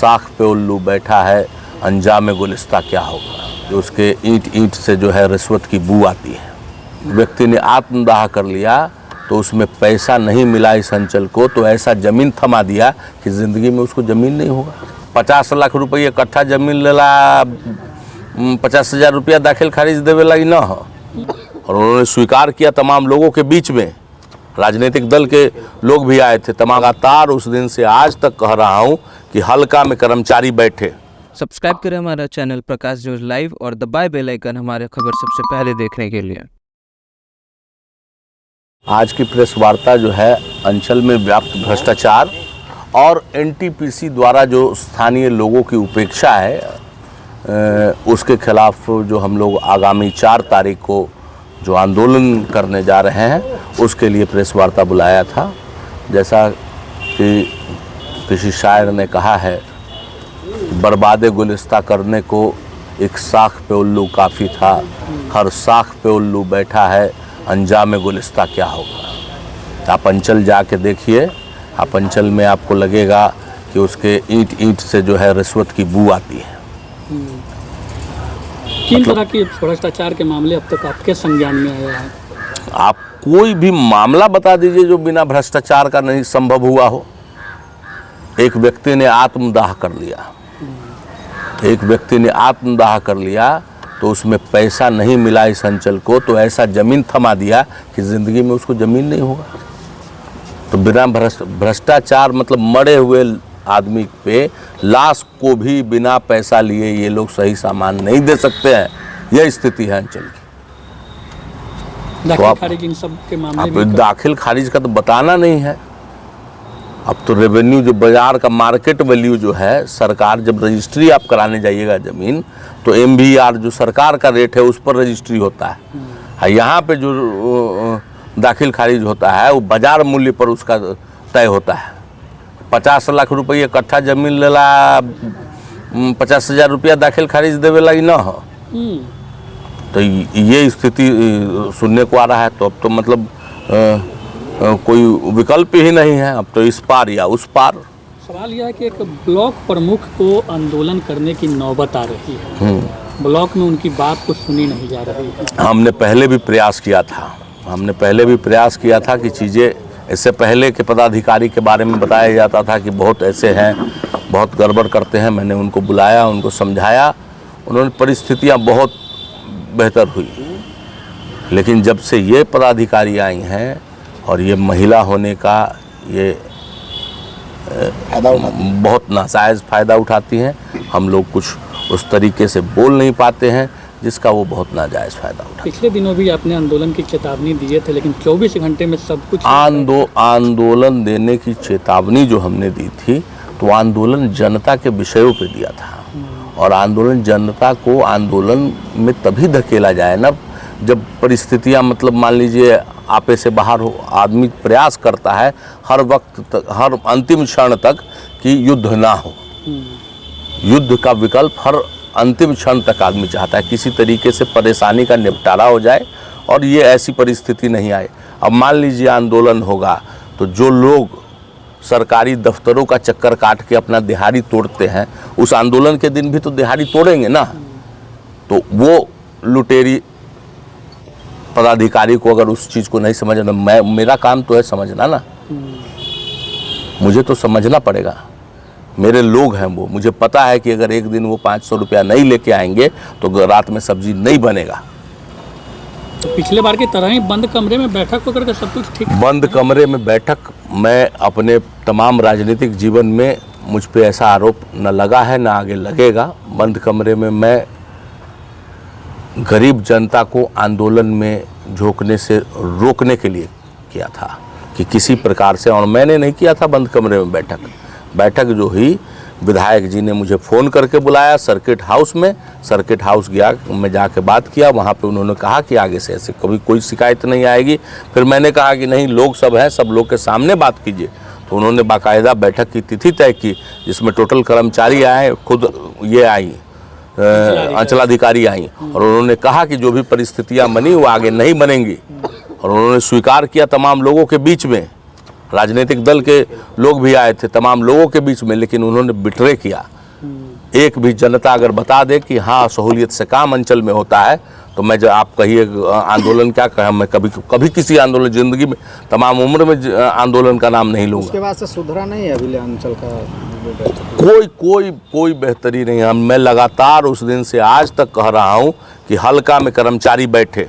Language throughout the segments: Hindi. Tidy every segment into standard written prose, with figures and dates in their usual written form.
साख पे उल्लू बैठा है, अंजाम गुलिस्ता क्या होगा। उसके ईंट ईंट से जो है रिश्वत की बू आती है। व्यक्ति ने आत्मदाह कर लिया तो उसमें पैसा नहीं मिला इस अंचल को, तो ऐसा ज़मीन थमा दिया कि ज़िंदगी में उसको ज़मीन नहीं होगा। 50 लाख रुपये इकट्ठा ज़मीन लेला, 50,000 रुपया दाखिल खारिज देवे लगी ना हो। और उन्होंने स्वीकार किया तमाम लोगों के बीच में, राजनीतिक दल के लोग भी आए थे। तमाम लगातार उस दिन से आज तक कह रहा हूँ कि हल्का में कर्मचारी बैठे। सब्सक्राइब करें हमारा चैनल प्रकाश न्यूज़ लाइव और दबाए बेल आइकन हमारे खबर सबसे पहले देखने के लिए। आज की प्रेस वार्ता जो है अंचल में व्याप्त भ्रष्टाचार और एनटीपीसी द्वारा जो स्थानीय लोगों की उपेक्षा है उसके खिलाफ जो हम लोग आगामी 4 तारीख को जो आंदोलन करने जा रहे हैं उसके लिए प्रेस वार्ता बुलाया था। जैसा कि किसी शायर ने कहा है, बर्बाद गुलिस्ता करने को एक साख पे उल्लू काफ़ी था, हर साख पे उल्लू बैठा है, अंजाम गुलिस्ता क्या होगा। आप अंचल जाके देखिए, आप अंचल में आपको लगेगा कि उसके ईंट ईंट से जो है रिश्वत की बू आती है। किन तरह के भ्रष्टाचार के मामले अब तक आपके संज्ञान में आया है? आप कोई भी मामला बता दीजिए जो बिना भ्रष्टाचार का नहीं संभव हुआ हो। एक व्यक्ति ने आत्मदाह कर लिया, एक व्यक्ति ने आत्मदाह कर लिया तो उसमें पैसा नहीं मिला इस अंचल को, तो ऐसा ज़मीन थमा दिया कि ज़िंदगी में उसको ज़मीन नहीं होगा। तो बिना भ्रष्टाचार मतलब मरे हुए आदमी पे लाश को भी बिना पैसा लिए ये लोग सही सामान नहीं दे सकते हैं। यह स्थिति है अंचल की। दाखिल खारिज इन सब के मामले में दाखिल खारिज का तो बताना नहीं है। अब तो रेवेन्यू जो बाजार का मार्केट वैल्यू जो है, सरकार जब रजिस्ट्री आप कराने जाइएगा ज़मीन तो MVR जो सरकार का रेट है उस पर रजिस्ट्री होता है। यहाँ पे जो दाखिल खारिज होता है वो बाजार मूल्य पर उसका तय होता है। 50 लाख रुपये इकट्ठा ज़मीन लेला, 50,000 रुपया दाखिल खारिज देवे लगी ना हो। तो ये स्थिति सुनने को आ रहा है। तो अब तो मतलब कोई विकल्प ही नहीं है, अब तो इस पार या उस पार। सवाल यह है कि एक ब्लॉक प्रमुख को आंदोलन करने की नौबत आ रही है, ब्लॉक में उनकी बात को सुनी नहीं जा रही है। हमने पहले भी प्रयास किया था कि चीज़ें, इससे पहले के पदाधिकारी के बारे में बताया जाता था कि बहुत ऐसे हैं, बहुत गड़बड़ करते हैं। मैंने उनको बुलाया, उनको समझाया, उन्होंने परिस्थितियां बहुत बेहतर हुई। लेकिन जब से ये पदाधिकारी आई हैं और ये महिला होने का ये बहुत नाजायज़ फ़ायदा उठाती हैं, हम लोग कुछ उस तरीके से बोल नहीं पाते हैं जिसका वो बहुत नाजायज़ फ़ायदा उठा। पिछले दिनों भी आपने आंदोलन की चेतावनी दिए थे, लेकिन 24 घंटे में सब कुछ आंदोलन देने की चेतावनी जो हमने दी थी तो आंदोलन जनता के विषयों पे दिया था। और आंदोलन जनता को आंदोलन में तभी धकेला जाए ना जब परिस्थितियां, मतलब मान लीजिए आपे से बाहर हो, आदमी प्रयास करता है हर वक्त तक, हर अंतिम क्षण तक कि युद्ध ना हो। युद्ध का विकल्प हर अंतिम क्षण तक आदमी चाहता है, किसी तरीके से परेशानी का निपटारा हो जाए और ये ऐसी परिस्थिति नहीं आए। अब मान लीजिए आंदोलन होगा तो जो लोग सरकारी दफ्तरों का चक्कर काट के अपना दिहाड़ी तोड़ते हैं, उस आंदोलन के दिन भी तो दिहाड़ी तोड़ेंगे ना। तो वो लुटेरी पदाधिकारी को अगर उस चीज़ को नहीं समझना, मेरा काम तो है समझना ना, मुझे तो समझना पड़ेगा। मेरे लोग हैं वो, मुझे पता है कि अगर एक दिन वो 500 रुपया नहीं लेके आएंगे तो रात में सब्जी नहीं बनेगा। तो पिछले बार की तरह ही बंद कमरे में बैठक होकर के सब कुछ ठीक? बंद कमरे में बैठक, मैं अपने तमाम राजनीतिक जीवन में मुझ पे ऐसा आरोप न लगा है, न आगे लगेगा। बंद कमरे में मैं गरीब जनता को आंदोलन में झोंकने से रोकने के लिए किया था कि किसी प्रकार से, और मैंने नहीं किया था बंद कमरे में बैठक जो हुई, विधायक जी ने मुझे फ़ोन करके बुलाया सर्किट हाउस में। सर्किट हाउस गया, मैं जाके बात किया, वहाँ पे उन्होंने कहा कि आगे से ऐसे कभी कोई शिकायत नहीं आएगी। फिर मैंने कहा कि नहीं, लोग सब हैं, सब लोग के सामने बात कीजिए। तो उन्होंने बाकायदा बैठक की तिथि तय की जिसमें टोटल कर्मचारी आए, खुद ये आई अंचलाधिकारी आई, और उन्होंने कहा कि जो भी परिस्थितियाँ बनी वो आगे नहीं बनेंगी। और उन्होंने स्वीकार किया तमाम लोगों के बीच में राजनीतिक दल के लोग भी आए थे, तमाम लोगों के बीच में, लेकिन उन्होंने बिट्रे किया। एक भी जनता अगर बता दे कि हाँ सहूलियत से काम अंचल में होता है, तो मैं, जब आप कहिए आंदोलन क्या कहा, मैं कभी किसी आंदोलन जिंदगी में, तमाम उम्र में आंदोलन का नाम नहीं लूँगा। उसके बाद से सुधरा नहीं है अभी अंचल का कोई बेहतरी नहीं है। मैं लगातार उस दिन से आज तक कह रहा हूँ कि हल्का में कर्मचारी बैठे,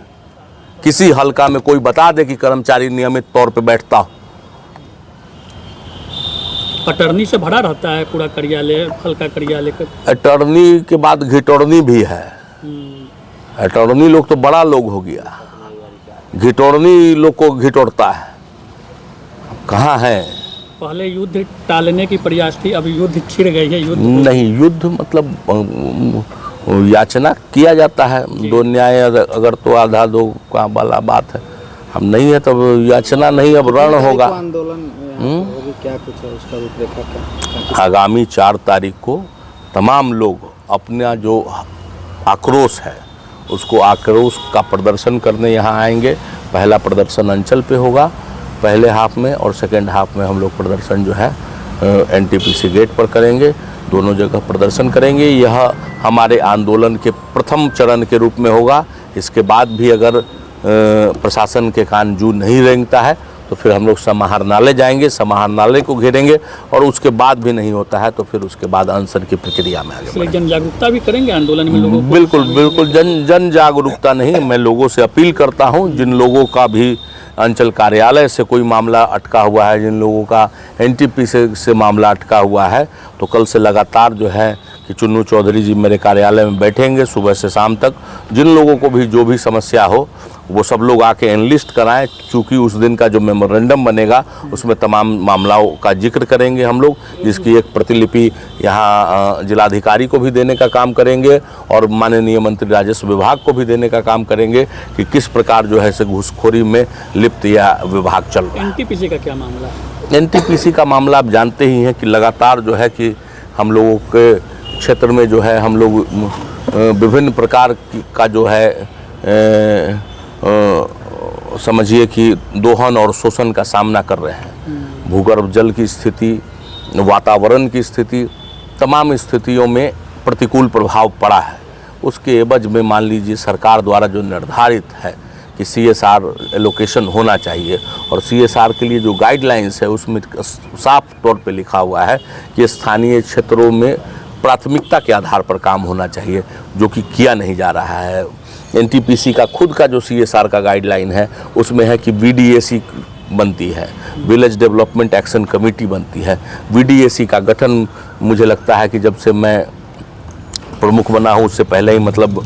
किसी हल्का में कोई बता दे कि कर्मचारी नियमित तौर पे बैठता हो। अटर्नी से भरा रहता है पूरा कार्यालय, हल्का कार्यालय का। अटॉर्नी के बाद घिटौड़नी भी है। अटॉर्नी लोग तो बड़ा लोग हो गया, घिटौड़नी लोग को घिटौड़ता है। कहाँ है? पहले युद्ध टालने की प्रयास थी, अब युद्ध छिड़ गई है। युद्ध नहीं, युद्ध मतलब याचना किया जाता है, दो न्याय अगर तो आधा दो का वाला बात है। हम नहीं है तब याचना नहीं, अब रण होगा। आंदोलन क्या कुछ है उसका रूपरेखा क्या? आगामी 4 तारीख को तमाम लोग अपना जो आक्रोश है उसको, आक्रोश का प्रदर्शन करने यहाँ आएंगे। पहला प्रदर्शन अंचल पे होगा पहले हाफ में, और सेकेंड हाफ में हम लोग प्रदर्शन जो है NTPC गेट पर करेंगे। दोनों जगह प्रदर्शन करेंगे। यह हमारे आंदोलन के प्रथम चरण के रूप में होगा। इसके बाद भी अगर प्रशासन के कान जू नहीं रेंगता है तो फिर हम लोग समाहरणालय जाएंगे, समाहरणालय को घेरेंगे, और उसके बाद भी नहीं होता है तो फिर उसके बाद अनशन की प्रक्रिया में आगे बढ़ेंगे। जन जागरूकता भी करेंगे आंदोलन में लोगों को? बिल्कुल जन जागरूकता नहीं, मैं लोगों से अपील करता हूं, जिन लोगों का भी अंचल कार्यालय से कोई मामला अटका हुआ है, जिन लोगों का NTPC से मामला अटका हुआ है, तो कल से लगातार जो है कि चुन्नू चौधरी जी मेरे कार्यालय में बैठेंगे सुबह से शाम तक। जिन लोगों को भी जो भी समस्या हो वो सब लोग आके एनलिस्ट कराएं, क्योंकि उस दिन का जो मेमोरेंडम बनेगा उसमें तमाम मामलों का जिक्र करेंगे हम लोग, जिसकी एक प्रतिलिपि यहाँ जिलाधिकारी को भी देने का काम करेंगे और माननीय मंत्री राजस्व विभाग को भी देने का काम करेंगे कि किस प्रकार जो है से घूसखोरी में लिप्त यह विभाग चल रहा है। NTPC का क्या मामला है? NTPC का मामला आप जानते ही हैं कि लगातार जो है कि हम लोगों के क्षेत्र में जो है हम लोग विभिन्न प्रकार का जो है समझिए कि दोहन और शोषण का सामना कर रहे हैं। भूगर्भ जल की स्थिति, वातावरण की स्थिति, तमाम स्थितियों में प्रतिकूल प्रभाव पड़ा है। उसके एवज में मान लीजिए सरकार द्वारा जो निर्धारित है कि CSR एलोकेशन होना चाहिए, और CSR के लिए जो गाइडलाइंस है उसमें साफ तौर पे लिखा हुआ है कि स्थानीय क्षेत्रों में प्राथमिकता के आधार पर काम होना चाहिए, जो कि किया नहीं जा रहा है। NTPC का खुद का जो CSR का गाइडलाइन है उसमें है कि VDAC बनती है, विलेज डेवलपमेंट एक्शन कमेटी बनती है। VDAC का गठन मुझे लगता है कि जब से मैं प्रमुख बना हूँ उससे पहले ही, मतलब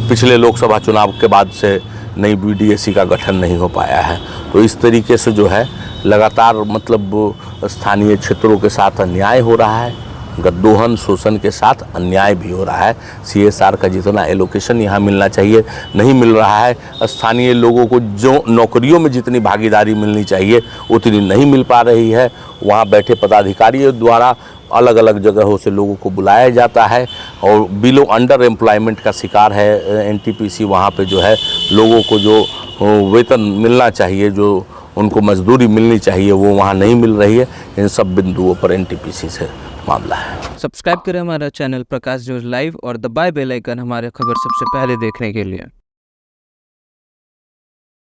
पिछले लोकसभा चुनाव के बाद से नई VDAC का गठन नहीं हो पाया है। तो इस तरीके से जो है लगातार मतलब स्थानीय क्षेत्रों के साथ अन्याय हो रहा है, गद्दोहन शोषण के साथ अन्याय भी हो रहा है। CSR का जितना एलोकेशन यहाँ मिलना चाहिए नहीं मिल रहा है। स्थानीय लोगों को जो नौकरियों में जितनी भागीदारी मिलनी चाहिए उतनी नहीं मिल पा रही है। वहाँ बैठे पदाधिकारियों द्वारा अलग अलग जगहों से लोगों को बुलाया जाता है और बिलो अंडर एम्प्लॉयमेंट का शिकार है NTPC। वहाँ पे जो है लोगों को जो वेतन मिलना चाहिए, जो उनको मजदूरी मिलनी चाहिए, वो वहाँ नहीं मिल रही है। इन सब बिंदुओं पर NTPC से मामला है। सब्सक्राइब करें हमारा चैनल प्रकाश न्यूज लाइव और दबाए बेल आइकन हमारे खबर सबसे पहले देखने के लिए।